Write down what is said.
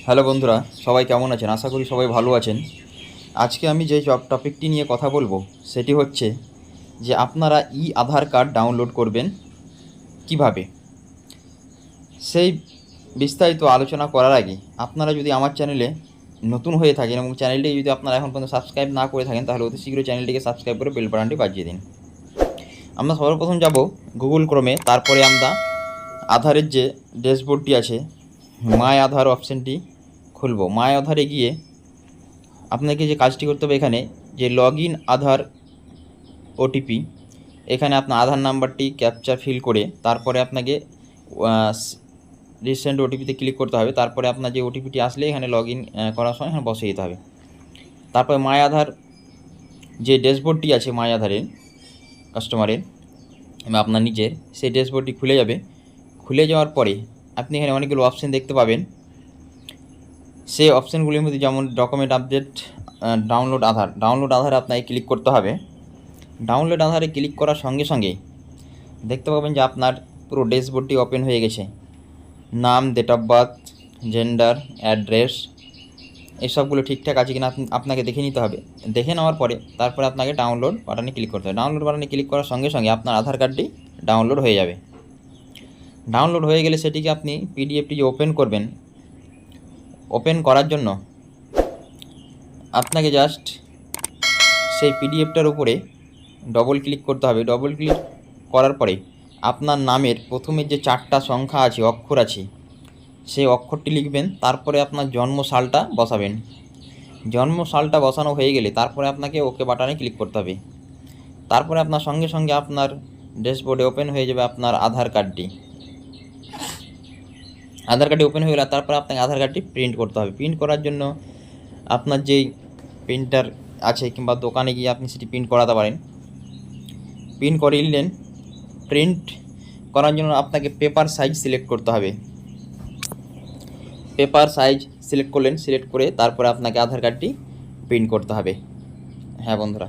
Hello বন্ধুরা, সবাই কেমন আছেন? আশা করি সবাই ভালো আছেন। আজকে আমি যে টপিকটি নিয়ে কথা বলবো সেটি হচ্ছে যে আপনারা আধার কার্ড ডাউনলোড করবেন কিভাবে। সেই বিস্তারিত আলোচনা করার আগে আপনারা যদি আমার চ্যানেলে নতুন হয়ে থাকেন এবং চ্যানেলটি যদি আপনারা এখন পর্যন্ত সাবস্ক্রাইব না করে থাকেন, তাহলে অতি শীঘ্রই চ্যানেলটিকে সাবস্ক্রাইব করে বেল বাটনটি বাজিয়ে দিন। আমরা সর্বপ্রথম যাব গুগল ক্রোমে, তারপরে আমরা আধারের যে ড্যাশবোর্ডটি আছে, মাই আধার অপশানটি খুলব। মাই আধারে গিয়ে আপনাকে যে কাজটি করতে হবে, এখানে যে লগ ইন আধার ওটিপি, এখানে আপনার আধার নাম্বারটি ক্যাপচা ফিল করে তারপরে আপনাকে রিসেন্ট ওটিপিতে ক্লিক করতে হবে। তারপরে আপনার যে ওটিপিটি আসলে এখানে লগ ইন করার সময় এখানে বসিয়ে দিতে হবে। তারপরে মাই আধার যে ড্যাশবোর্ডটি আছে মাই আধারের কাস্টমারের বা আপনার নিজের, সেই ড্যাশবোর্ডটি খুলে যাবে। খুলে যাওয়ার পরে আপনি এখানে অনেকগুলো অপশান দেখতে পাবেন। সেই অপশানগুলির মধ্যে যেমন ডকুমেন্ট আপডেট, ডাউনলোড আধারে আপনাকে ক্লিক করতে হবে। ডাউনলোড আধারে ক্লিক করার সঙ্গে সঙ্গে দেখতে পাবেন যে আপনার পুরো ড্যাশবোর্ডটি ওপেন হয়ে গেছে। নাম, date of birth, gender, address, এসবগুলো ঠিকঠাক আছে কিনা আপনাকে দেখে নিতে হবে। দেখে নেওয়ার পরে তারপরে আপনাকে ডাউনলোড বাটনে ক্লিক করতে হবে। ডাউনলোড বাটনে ক্লিক করার সঙ্গে সঙ্গে আপনার আধার কার্ডটি ডাউনলোড হয়ে যাবে। ডাউনলোড হয়ে গেলে সেটিকে আপনি পিডিএফটি যে ওপেন করবেন, ওপেন করার জন্য আপনাকে জাস্ট সেই পিডিএফটার উপরে ডবল ক্লিক করতে হবে। ডবল ক্লিক করার পরে আপনার নামের প্রথমে যে 4টা সংখ্যা আছে, অক্ষর আছে, সেই অক্ষরটি লিখবেন। তারপরে আপনার জন্ম সালটা বসাবেন। জন্ম সালটা বসানো হয়ে গেলে তারপরে আপনাকে ওকে বাটনে ক্লিক করতে হবে। তারপরে আপনার সঙ্গে সঙ্গে আপনার ড্যাশবোর্ডে ওপেন হয়ে যাবে আপনার আধার কার্ডটি। আধার কার্ডটি ওপেন হয়ে গেলে তারপরে আপনাকে আধার কার্ডটি প্রিন্ট করতে হবে। প্রিন্ট করার জন্য আপনার যেই প্রিন্টার আছে কিংবা দোকানে গিয়ে আপনি সেটি প্রিন্ট করাতে পারেন। প্রিন্ট করে নিলেন। প্রিন্ট করার জন্য আপনাকে পেপার সাইজ সিলেক্ট করতে হবে। পেপার সাইজ সিলেক্ট করলেন, সিলেক্ট করে তারপরে আপনাকে আধার কার্ডটি প্রিন্ট করতে হবে। হ্যাঁ বন্ধুরা।